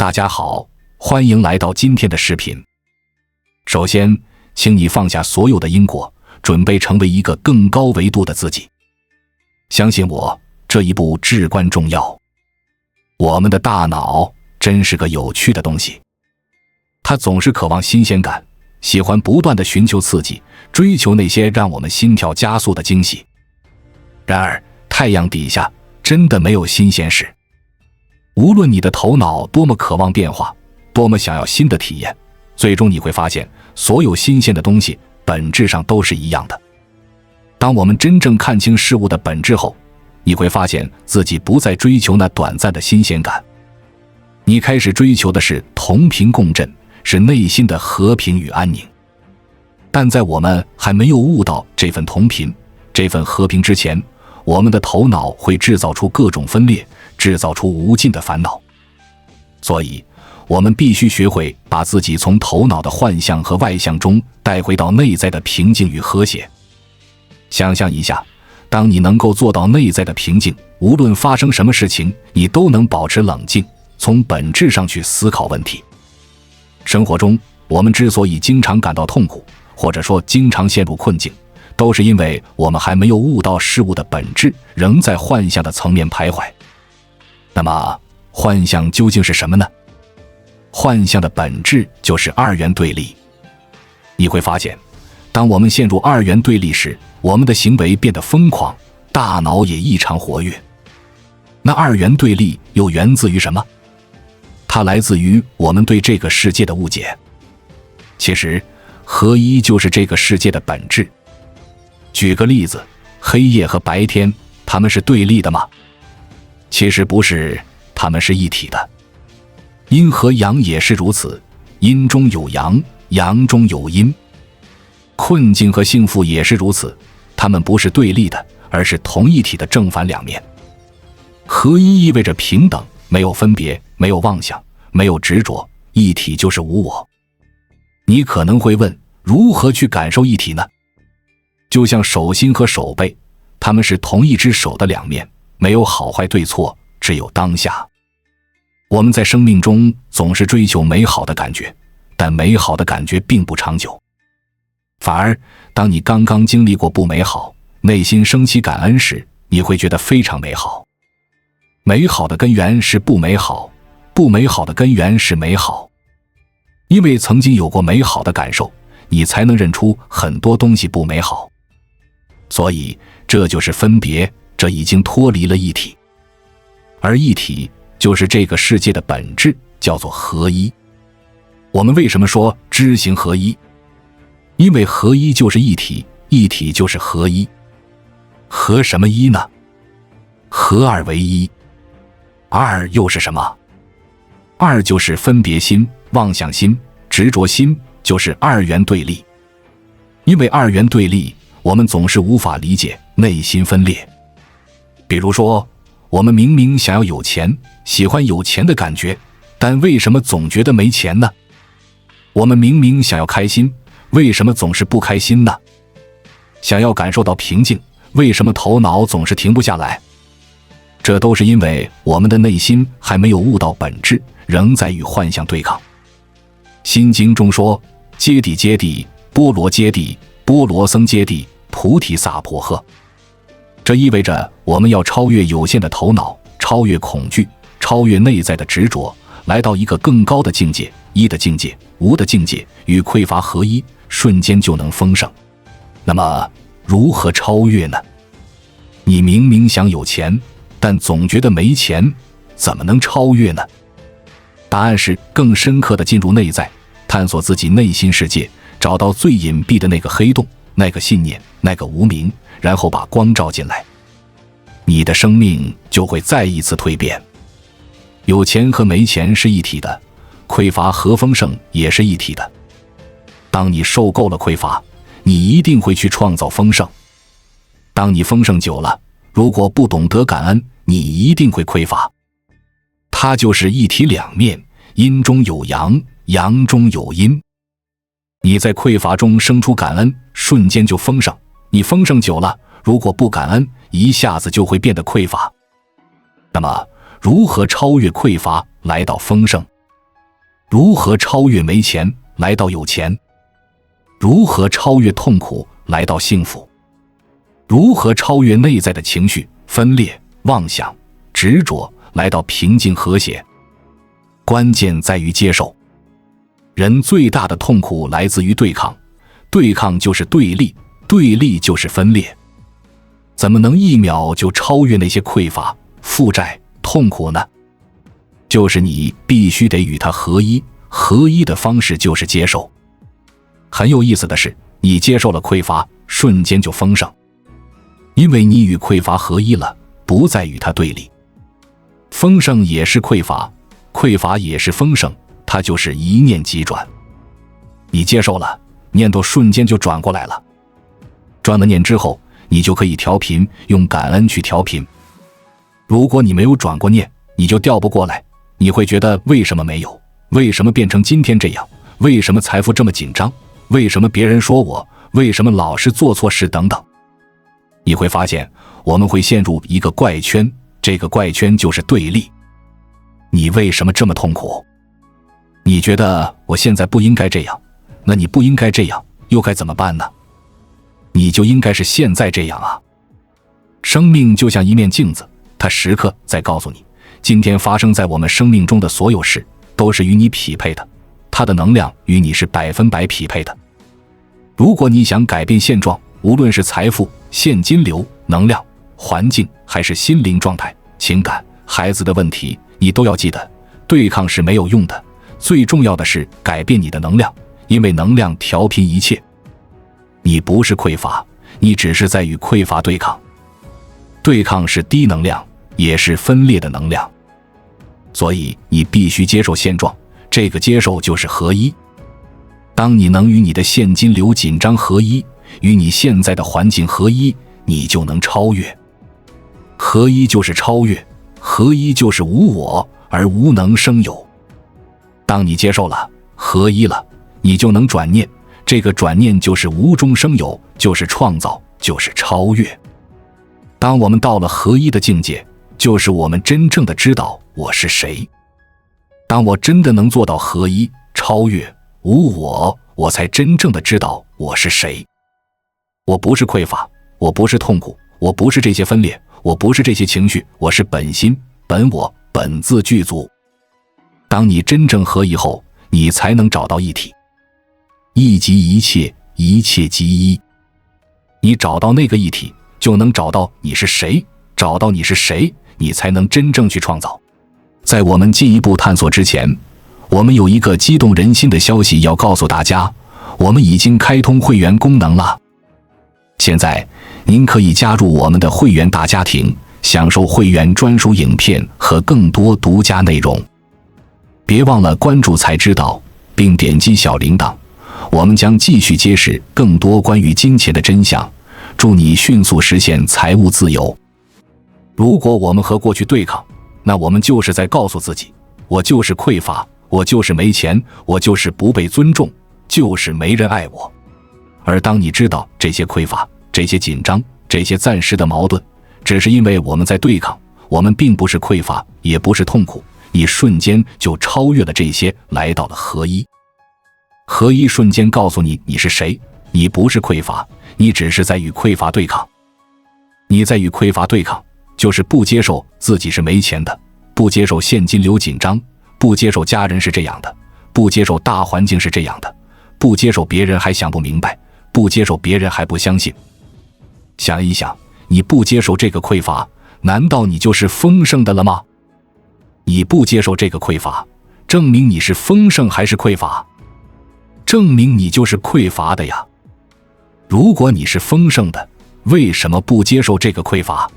大家好，欢迎来到今天的视频。首先，请你放下所有的因果，准备成为一个更高维度的自己。相信我，这一步至关重要。我们的大脑真是个有趣的东西，它总是渴望新鲜感，喜欢不断地寻求刺激，追求那些让我们心跳加速的惊喜。然而，太阳底下真的没有新鲜事。无论你的头脑多么渴望变化，多么想要新的体验，最终你会发现，所有新鲜的东西本质上都是一样的。当我们真正看清事物的本质后，你会发现自己不再追求那短暂的新鲜感，你开始追求的是同频共振，是内心的和平与安宁。但在我们还没有悟到这份同频、这份和平之前，我们的头脑会制造出各种分裂，制造出无尽的烦恼。所以，我们必须学会把自己从头脑的幻象和外象中带回到内在的平静与和谐。想象一下，当你能够做到内在的平静，无论发生什么事情，你都能保持冷静，从本质上去思考问题。生活中，我们之所以经常感到痛苦，或者说经常陷入困境，都是因为我们还没有悟到事物的本质，仍在幻象的层面徘徊。那么，幻象究竟是什么呢？幻象的本质就是二元对立。你会发现，当我们陷入二元对立时，我们的行为变得疯狂，大脑也异常活跃。那二元对立又源自于什么？它来自于我们对这个世界的误解。其实，合一就是这个世界的本质。举个例子，黑夜和白天，它们是对立的吗？其实不是，它们是一体的。阴和阳也是如此，阴中有阳，阳中有阴。困境和幸福也是如此，它们不是对立的，而是同一体的正反两面。合一意味着平等，没有分别，没有妄想，没有执着，一体就是无我。你可能会问，如何去感受一体呢？就像手心和手背，它们是同一只手的两面，没有好坏对错，只有当下。我们在生命中总是追求美好的感觉，但美好的感觉并不长久。反而，当你刚刚经历过不美好，内心升起感恩时，你会觉得非常美好。美好的根源是不美好，不美好的根源是美好。因为曾经有过美好的感受，你才能认出很多东西不美好。所以，这就是分别，这已经脱离了一体。而一体就是这个世界的本质，叫做合一。我们为什么说知行合一？因为合一就是一体，一体就是合一。合什么一呢？合二为一。二又是什么？二就是分别心、妄想心、执着心，就是二元对立。因为二元对立，我们总是无法理解，内心分裂。比如说，我们明明想要有钱，喜欢有钱的感觉，但为什么总觉得没钱呢？我们明明想要开心，为什么总是不开心呢？想要感受到平静，为什么头脑总是停不下来？这都是因为我们的内心还没有悟到本质，仍在与幻象对抗。心经中说，揭谛揭谛，波罗揭谛，波罗僧揭谛，菩提萨婆诃。这意味着我们要超越有限的头脑，超越恐惧，超越内在的执着，来到一个更高的境界，一的境界，无的境界，与匮乏合一，瞬间就能丰盛。那么，如何超越呢？你明明想有钱，但总觉得没钱，怎么能超越呢？答案是更深刻地进入内在，探索自己内心世界，找到最隐蔽的那个黑洞，那个信念，那个无明，然后把光照进来，你的生命就会再一次蜕变。有钱和没钱是一体的，匮乏和丰盛也是一体的。当你受够了匮乏，你一定会去创造丰盛。当你丰盛久了，如果不懂得感恩，你一定会匮乏。它就是一体两面，阴中有阳，阳中有阴。你在匮乏中生出感恩，瞬间就丰盛。你丰盛久了，如果不感恩，一下子就会变得匮乏。那么，如何超越匮乏，来到丰盛？如何超越没钱来到有钱？如何超越痛苦来到幸福？如何超越内在的情绪分裂、妄想、执着来到平静和谐？关键在于接受。人最大的痛苦来自于对抗，对抗就是对立，对立就是分裂。怎么能一秒就超越那些匮乏、负债、痛苦呢？就是你必须得与它合一，合一的方式就是接受。很有意思的是，你接受了匮乏，瞬间就丰盛，因为你与匮乏合一了，不再与它对立。丰盛也是匮乏，匮乏也是丰盛，它就是一念即转。你接受了，念头瞬间就转过来了。转了念之后，你就可以调频，用感恩去调频。如果你没有转过念，你就调不过来，你会觉得为什么没有？为什么变成今天这样？为什么财富这么紧张？为什么别人说我？为什么老是做错事等等？你会发现，我们会陷入一个怪圈，这个怪圈就是对立。你为什么这么痛苦？你觉得我现在不应该这样，那你不应该这样，又该怎么办呢？你就应该是现在这样啊！生命就像一面镜子，它时刻在告诉你，今天发生在我们生命中的所有事都是与你匹配的，它的能量与你是100%匹配的。如果你想改变现状，无论是财富、现金流、能量、环境，还是心灵状态、情感、孩子的问题，你都要记得，对抗是没有用的，最重要的是改变你的能量，因为能量调频一切。你不是匮乏，你只是在与匮乏对抗。对抗是低能量，也是分裂的能量。所以你必须接受现状，这个接受就是合一。当你能与你的现金流紧张合一，与你现在的环境合一，你就能超越。合一就是超越，合一就是无我，而无能生有。当你接受了，合一了，你就能转念，这个转念就是无中生有，就是创造，就是超越。当我们到了合一的境界，就是我们真正的知道我是谁。当我真的能做到合一、超越、无我，我才真正的知道我是谁。我不是匮乏，我不是痛苦，我不是这些分裂，我不是这些情绪，我是本心、本我、本自具足。当你真正合一后，你才能找到一体。一即一切，一切即一。你找到那个一体，就能找到你是谁，找到你是谁，你才能真正去创造。在我们进一步探索之前，我们有一个激动人心的消息要告诉大家，我们已经开通会员功能了。现在您可以加入我们的会员大家庭，享受会员专属影片和更多独家内容。别忘了关注才知道，并点击小铃铛，我们将继续揭示更多关于金钱的真相，祝你迅速实现财务自由。如果我们和过去对抗，那我们就是在告诉自己，我就是匮乏，我就是没钱，我就是不被尊重，就是没人爱我。而当你知道这些匮乏、这些紧张、这些暂时的矛盾，只是因为我们在对抗，我们并不是匮乏，也不是痛苦，你瞬间就超越了这些，来到了合一。合一瞬间告诉你你是谁，你不是匮乏，你只是在与匮乏对抗。你在与匮乏对抗，就是不接受自己是没钱的，不接受现金流紧张，不接受家人是这样的，不接受大环境是这样的，不接受别人还想不明白，不接受别人还不相信。想一想，你不接受这个匮乏，难道你就是丰盛的了吗？你不接受这个匮乏，证明你是丰盛还是匮乏？证明你就是匮乏的呀。如果你是丰盛的，为什么不接受这个匮乏？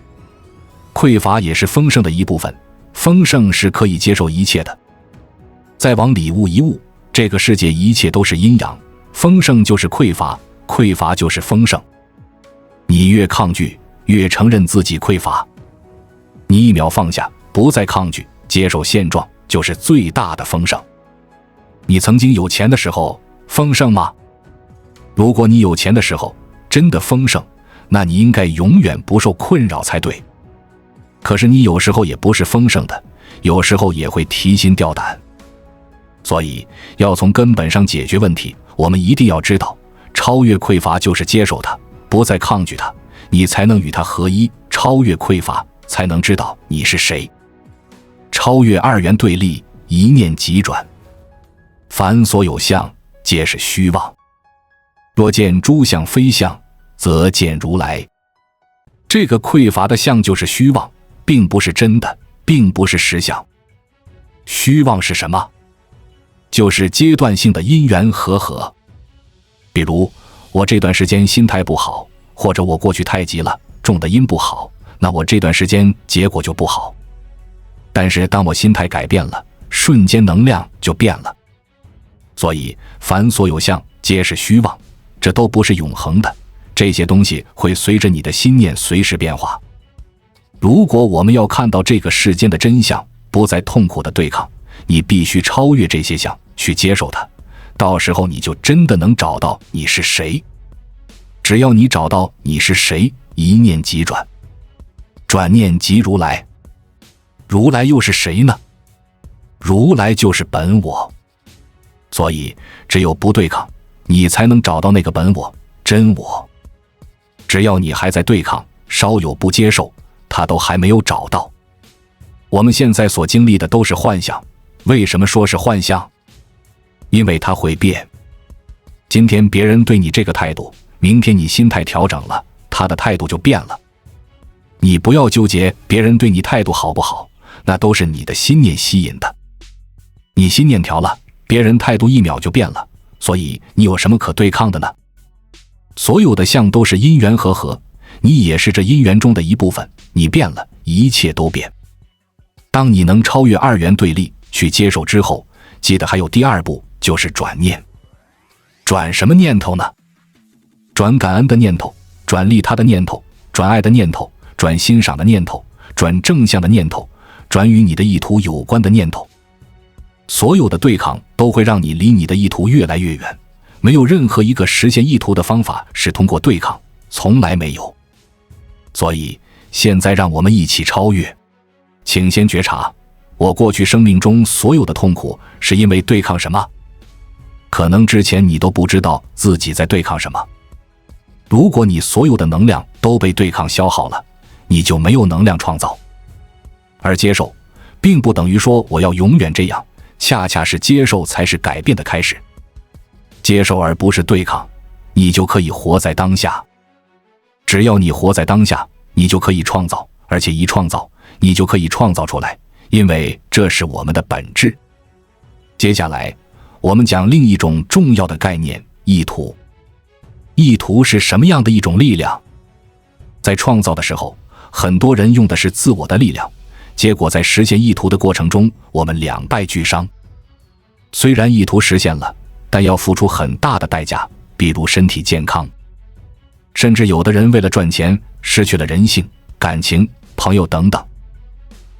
匮乏也是丰盛的一部分，丰盛是可以接受一切的。再往里悟一悟，这个世界一切都是阴阳，丰盛就是匮乏，匮乏就是丰盛。你越抗拒，越承认自己匮乏。你一秒放下，不再抗拒，接受现状，就是最大的丰盛。你曾经有钱的时候丰盛吗？如果你有钱的时候真的丰盛，那你应该永远不受困扰才对。可是你有时候也不是丰盛的，有时候也会提心吊胆。所以要从根本上解决问题，我们一定要知道，超越匮乏就是接受它，不再抗拒它，你才能与它合一。超越匮乏，才能知道你是谁。超越二元对立，一念即转。凡所有相，皆是虚妄。若见诸相非相，则见如来。这个匮乏的相就是虚妄，并不是真的，并不是实相。虚妄是什么？就是阶段性的因缘和合。比如我这段时间心态不好，或者我过去太急了，种的因不好，那我这段时间结果就不好。但是当我心态改变了，瞬间能量就变了。所以凡所有相，皆是虚妄，这都不是永恒的，这些东西会随着你的心念随时变化。如果我们要看到这个世间的真相，不再痛苦的对抗，你必须超越这些相，去接受它，到时候你就真的能找到你是谁。只要你找到你是谁，一念即转，转念即如来。如来又是谁呢？如来就是本我。所以只有不对抗，你才能找到那个本我、真我。只要你还在对抗，稍有不接受，他都还没有找到。我们现在所经历的都是幻象，为什么说是幻象？因为它会变。今天别人对你这个态度，明天你心态调整了，他的态度就变了。你不要纠结别人对你态度好不好，那都是你的心念吸引的。你心念调了，别人态度一秒就变了，所以你有什么可对抗的呢？所有的相都是因缘和合，你也是这因缘中的一部分，你变了，一切都变。当你能超越二元对立，去接受之后，记得还有第二步，就是转念。转什么念头呢？转感恩的念头，转利他的念头，转爱的念头，转欣赏的念头，转正向的念头，转与你的意图有关的念头。所有的对抗都会让你离你的意图越来越远，没有任何一个实现意图的方法是通过对抗，从来没有。所以现在让我们一起超越。请先觉察，我过去生命中所有的痛苦是因为对抗什么？可能之前你都不知道自己在对抗什么。如果你所有的能量都被对抗消耗了，你就没有能量创造。而接受并不等于说我要永远这样，恰恰是接受才是改变的开始。接受而不是对抗，你就可以活在当下。只要你活在当下，你就可以创造，而且一创造，你就可以创造出来，因为这是我们的本质。接下来我们讲另一种重要的概念，意图。意图是什么样的一种力量？在创造的时候，很多人用的是自我的力量，结果在实现意图的过程中，我们两败俱伤。虽然意图实现了，但要付出很大的代价，比如身体健康。甚至有的人为了赚钱，失去了人性、感情、朋友等等。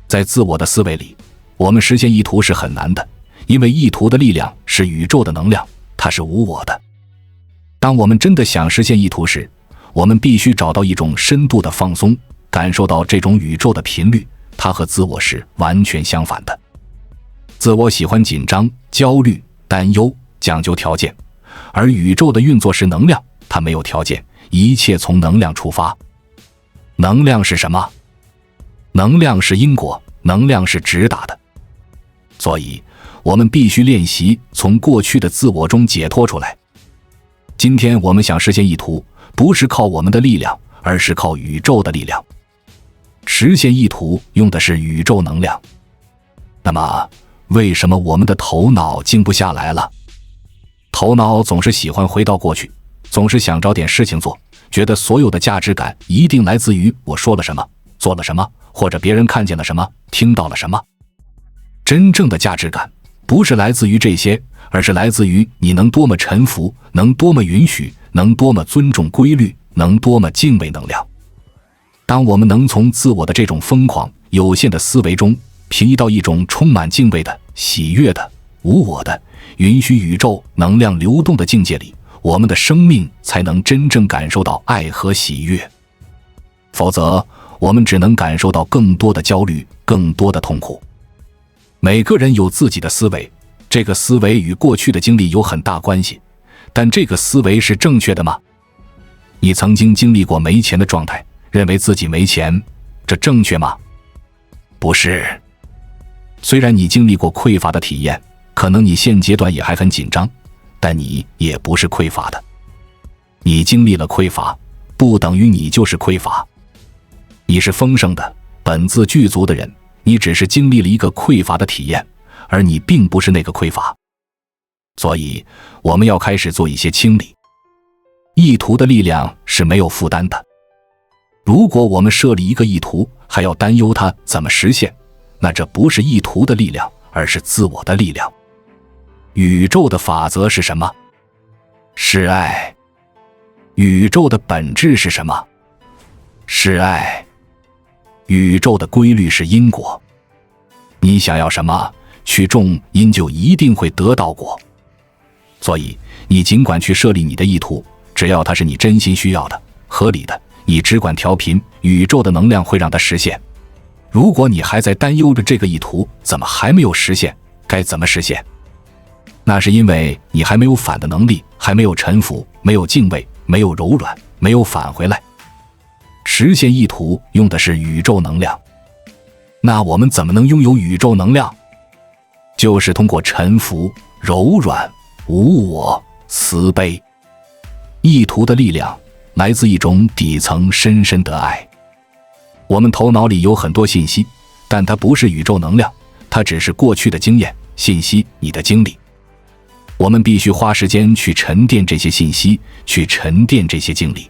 在自我的思维里，我们实现意图是很难的，因为意图的力量是宇宙的能量，它是无我的。当我们真的想实现意图时，我们必须找到一种深度的放松，感受到这种宇宙的频率，它和自我是完全相反的。自我喜欢紧张、焦虑、担忧，讲究条件，而宇宙的运作是能量，它没有条件，一切从能量出发。能量是什么？能量是因果，能量是直达的。所以我们必须练习从过去的自我中解脱出来。今天我们想实现意图，不是靠我们的力量，而是靠宇宙的力量。实现意图用的是宇宙能量。那么为什么我们的头脑静不下来了？头脑总是喜欢回到过去，总是想找点事情做，觉得所有的价值感一定来自于我说了什么，做了什么，或者别人看见了什么，听到了什么。真正的价值感不是来自于这些，而是来自于你能多么臣服，能多么允许，能多么尊重规律，能多么敬畏能量。当我们能从自我的这种疯狂有限的思维中平移到一种充满敬畏的、喜悦的、无我的、允许宇宙能量流动的境界里，我们的生命才能真正感受到爱和喜悦。否则我们只能感受到更多的焦虑，更多的痛苦。每个人有自己的思维，这个思维与过去的经历有很大关系，但这个思维是正确的吗？你曾经经历过没钱的状态，认为自己没钱，这正确吗？不是。虽然你经历过匮乏的体验，可能你现阶段也还很紧张，但你也不是匮乏的。你经历了匮乏，不等于你就是匮乏。你是丰盛的，本自具足的人，你只是经历了一个匮乏的体验，而你并不是那个匮乏。所以，我们要开始做一些清理。意图的力量是没有负担的。如果我们设立一个意图，还要担忧它怎么实现，那这不是意图的力量，而是自我的力量。宇宙的法则是什么？是爱。宇宙的本质是什么？是爱。宇宙的规律是因果。你想要什么，去种因就一定会得到果。所以，你尽管去设立你的意图，只要它是你真心需要的、合理的，你只管调频，宇宙的能量会让它实现。如果你还在担忧着这个意图怎么还没有实现，该怎么实现？那是因为你还没有反的能力，还没有臣服，没有敬畏，没有柔软，没有返回来。实现意图用的是宇宙能量。那我们怎么能拥有宇宙能量？就是通过臣服、柔软、无我、慈悲。意图的力量来自一种底层深深的爱。我们头脑里有很多信息，但它不是宇宙能量，它只是过去的经验、信息、你的经历。我们必须花时间去沉淀这些信息，去沉淀这些经历，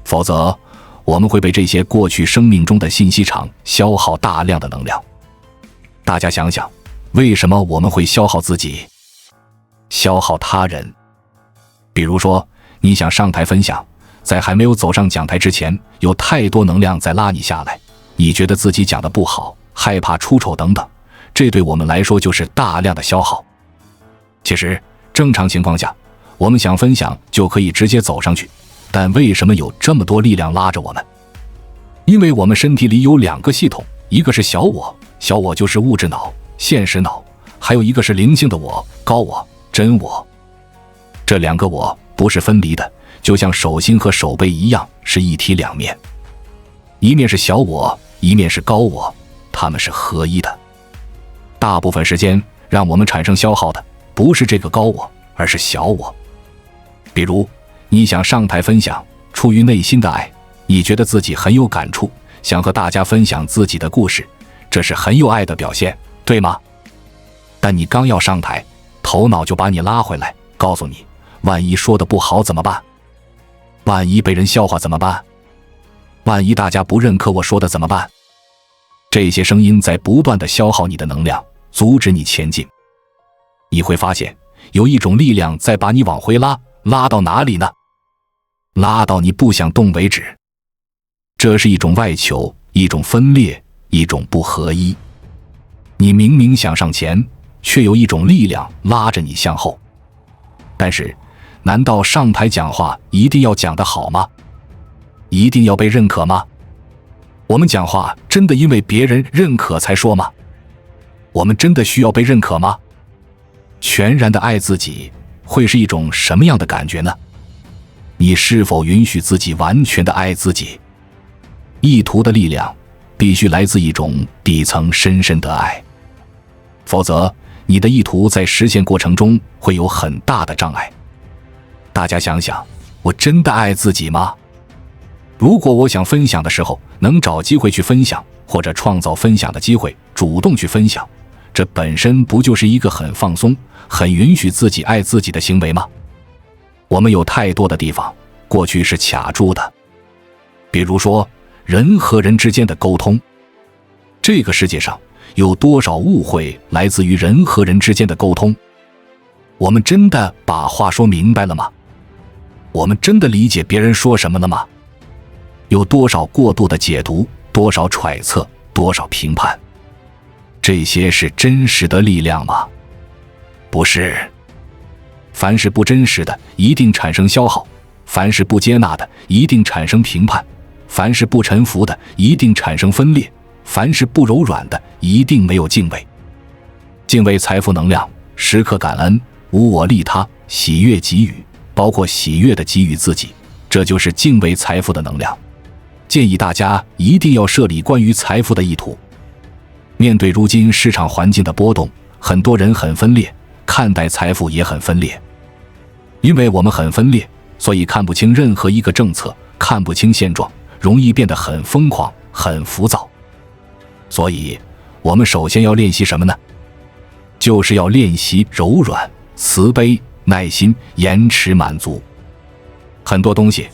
否则我们会被这些过去生命中的信息场消耗大量的能量。大家想想，为什么我们会消耗自己，消耗他人？比如说，你想上台分享，在还没有走上讲台之前，有太多能量在拉你下来，你觉得自己讲得不好，害怕出丑等等，这对我们来说就是大量的消耗。其实正常情况下，我们想分享就可以直接走上去，但为什么有这么多力量拉着我们？因为我们身体里有两个系统，一个是小我，小我就是物质脑、现实脑，还有一个是灵性的我、高我、真我。这两个我不是分离的，就像手心和手背一样，是一体两面。一面是小我，一面是高我，它们是合一的。大部分时间让我们产生消耗的不是这个高我，而是小我。比如你想上台分享，出于内心的爱，你觉得自己很有感触，想和大家分享自己的故事，这是很有爱的表现，对吗？但你刚要上台，头脑就把你拉回来，告诉你，万一说得不好怎么办？万一被人笑话怎么办？万一大家不认可我说的怎么办？这些声音在不断地消耗你的能量，阻止你前进。你会发现有一种力量在把你往回拉，拉到哪里呢？拉到你不想动为止。这是一种外求，一种分裂，一种不合一。你明明想上前，却有一种力量拉着你向后。但是难道上台讲话一定要讲得好吗？一定要被认可吗？我们讲话真的因为别人认可才说吗？我们真的需要被认可吗？全然的爱自己会是一种什么样的感觉呢？你是否允许自己完全的爱自己？意图的力量必须来自一种底层深深的爱，否则你的意图在实现过程中会有很大的障碍。大家想想，我真的爱自己吗？如果我想分享的时候能找机会去分享，或者创造分享的机会，主动去分享，这本身不就是一个很放松、很允许自己爱自己的行为吗？我们有太多的地方过去是卡住的，比如说人和人之间的沟通。这个世界上有多少误会来自于人和人之间的沟通？我们真的把话说明白了吗？我们真的理解别人说什么了吗？有多少过度的解读，多少揣测，多少评判？这些是真实的力量吗？不是。凡是不真实的，一定产生消耗；凡是不接纳的，一定产生评判；凡是不臣服的，一定产生分裂；凡是不柔软的，一定没有敬畏。敬畏财富能量时刻感恩，无我利他，喜悦给予，包括喜悦的给予自己，这就是敬畏财富的能量。建议大家一定要设立关于财富的意图。面对如今市场环境的波动，很多人很分裂，看待财富也很分裂。因为我们很分裂，所以看不清任何一个政策，看不清现状，容易变得很疯狂，很浮躁。所以我们首先要练习什么呢？就是要练习柔软、慈悲、耐心、延迟满足。很多东西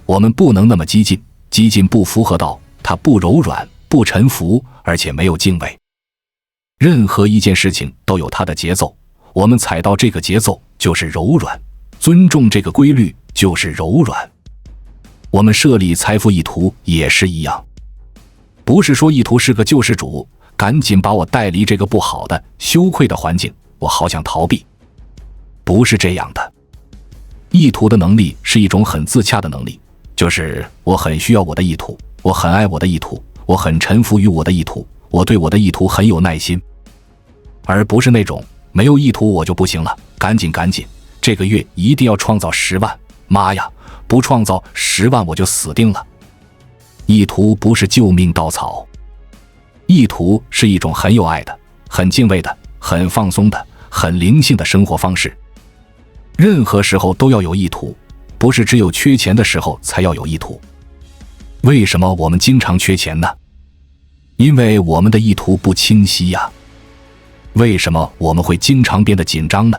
我们不能那么激进，激进不符合道，它不柔软，不臣服，而且没有敬畏。任何一件事情都有它的节奏，我们踩到这个节奏就是柔软，尊重这个规律就是柔软。我们设立财富意图也是一样，不是说意图是个救世主，赶紧把我带离这个不好的、羞愧的环境，我好想逃避。不是这样的。意图的能力是一种很自洽的能力，就是我很需要我的意图，我很爱我的意图，我很臣服于我的意图，我对我的意图很有耐心，而不是那种没有意图我就不行了，赶紧，这个月一定要创造10万，妈呀，不创造10万我就死定了。意图不是救命稻草，意图是一种很有爱的、很敬畏的、很放松的、很灵性的生活方式。任何时候都要有意图，不是只有缺钱的时候才要有意图。为什么我们经常缺钱呢？因为我们的意图不清晰呀。为什么我们会经常变得紧张呢？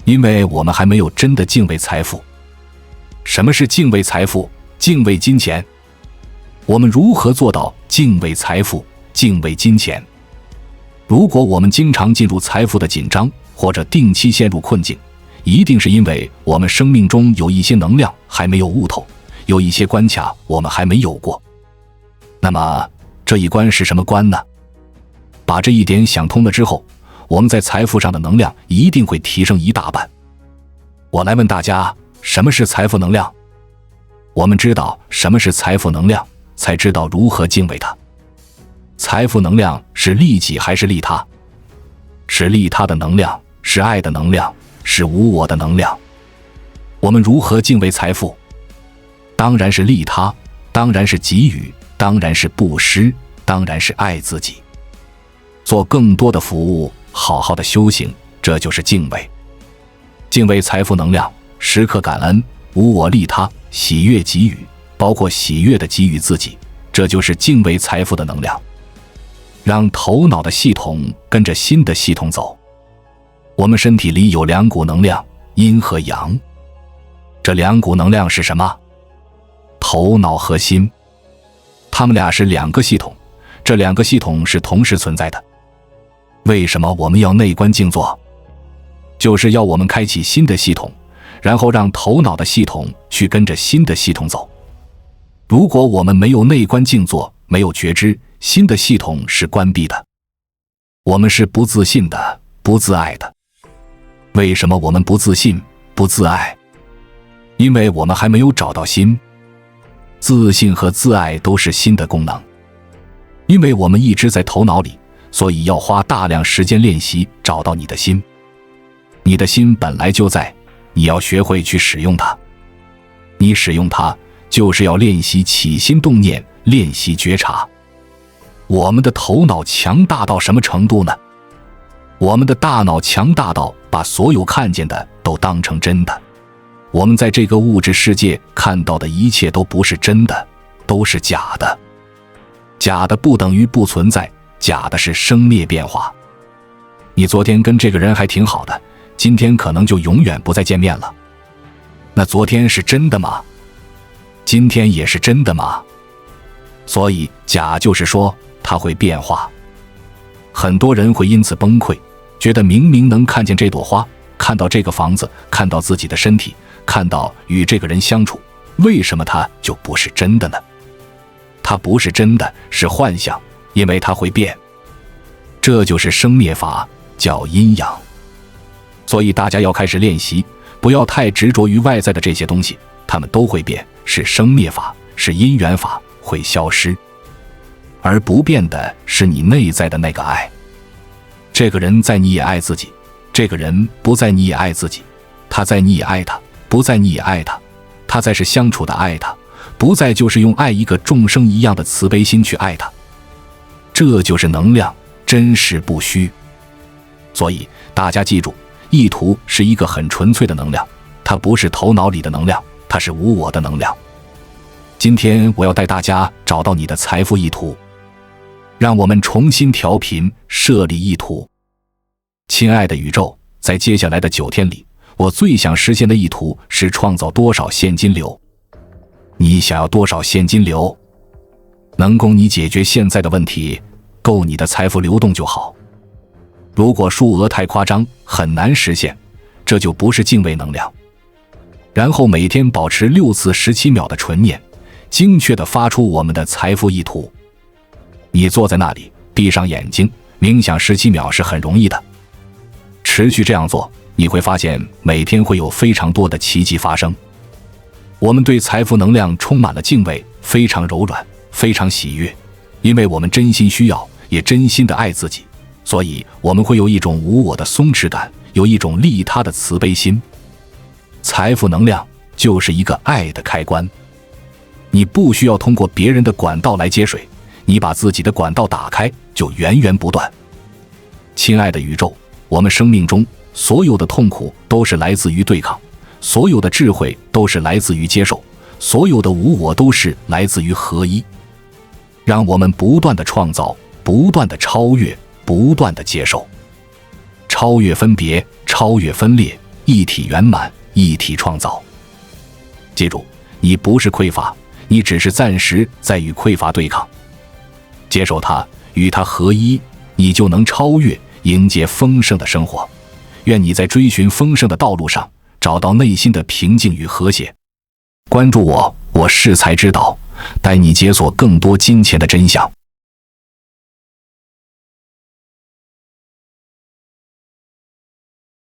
因为我们还没有真的敬畏财富。什么是敬畏财富？敬畏金钱。我们如何做到敬畏财富、敬畏金钱？如果我们经常进入财富的紧张，或者定期陷入困境，一定是因为我们生命中有一些能量还没有悟透，有一些关卡我们还没有过。那么这一关是什么关呢？把这一点想通了之后，我们在财富上的能量一定会提升一大半。我来问大家，什么是财富能量？我们知道什么是财富能量，才知道如何敬畏它。财富能量是利己还是利他？是利他的能量，是爱的能量，是无我的能量。我们如何敬畏财富？当然是利他，当然是给予，当然是布施，当然是爱自己。做更多的服务，好好的修行，这就是敬畏。敬畏财富能量，时刻感恩，无我利他，喜悦给予，包括喜悦的给予自己，这就是敬畏财富的能量。让头脑的系统跟着心的系统走。我们身体里有2股能量，阴和阳。这2股能量是什么？头脑和心。它们俩是2个系统，这2个系统是同时存在的。为什么我们要内观静坐？就是要我们开启新的系统，然后让头脑的系统去跟着新的系统走。如果我们没有内观静坐，没有觉知，新的系统是关闭的。我们是不自信的，不自爱的。为什么我们不自信、不自爱？因为我们还没有找到心。自信和自爱都是心的功能。因为我们一直在头脑里，所以要花大量时间练习找到你的心。你的心本来就在，你要学会去使用它。你使用它，就是要练习起心动念，练习觉察。我们的头脑强大到什么程度呢？我们的大脑强大到把所有看见的都当成真的。我们在这个物质世界看到的一切都不是真的，都是假的。假的不等于不存在，假的是生灭变化。你昨天跟这个人还挺好的，今天可能就永远不再见面了。那昨天是真的吗？今天也是真的吗？所以假就是说它会变化。很多人会因此崩溃，觉得明明能看见这朵花，看到这个房子，看到自己的身体，看到与这个人相处，为什么它就不是真的呢？它不是真的，是幻象，因为它会变。这就是生灭法，叫阴阳。所以大家要开始练习，不要太执着于外在的这些东西，它们都会变，是生灭法，是因缘法，会消失。而不变的是你内在的那个爱。这个人在，你也爱自己，这个人不在你也爱自己，他在你也爱他，不在你也爱他，他在是相处的爱他，不在就是用爱一个众生一样的慈悲心去爱他。这就是能量，真实不虚。所以大家记住，意图是一个很纯粹的能量，它不是头脑里的能量，它是无我的能量。今天我要带大家找到你的财富意图，让我们重新调频，设立意图。亲爱的宇宙，在接下来的9天里，我最想实现的意图是创造多少现金流？你想要多少现金流？能供你解决现在的问题，够你的财富流动就好。如果数额太夸张，很难实现，这就不是敬畏能量。然后每天保持6次17秒的纯念，精确地发出我们的财富意图。你坐在那里，闭上眼睛，冥想17秒是很容易的。持续这样做，你会发现每天会有非常多的奇迹发生。我们对财富能量充满了敬畏，非常柔软，非常喜悦，因为我们真心需要，也真心的爱自己，所以我们会有一种无我的松弛感，有一种利他的慈悲心。财富能量就是一个爱的开关，你不需要通过别人的管道来接水，你把自己的管道打开，就源源不断。亲爱的宇宙，我们生命中所有的痛苦都是来自于对抗，所有的智慧都是来自于接受，所有的无我都是来自于合一。让我们不断的创造，不断的超越，不断的接受，超越分别，超越分裂，一体圆满，一体创造。记住，你不是匮乏，你只是暂时在与匮乏对抗。接受它，与它合一，你就能超越，迎接丰盛的生活。愿你在追寻丰盛的道路上，找到内心的平静与和谐。关注我，我是才知道，带你解锁更多金钱的真相。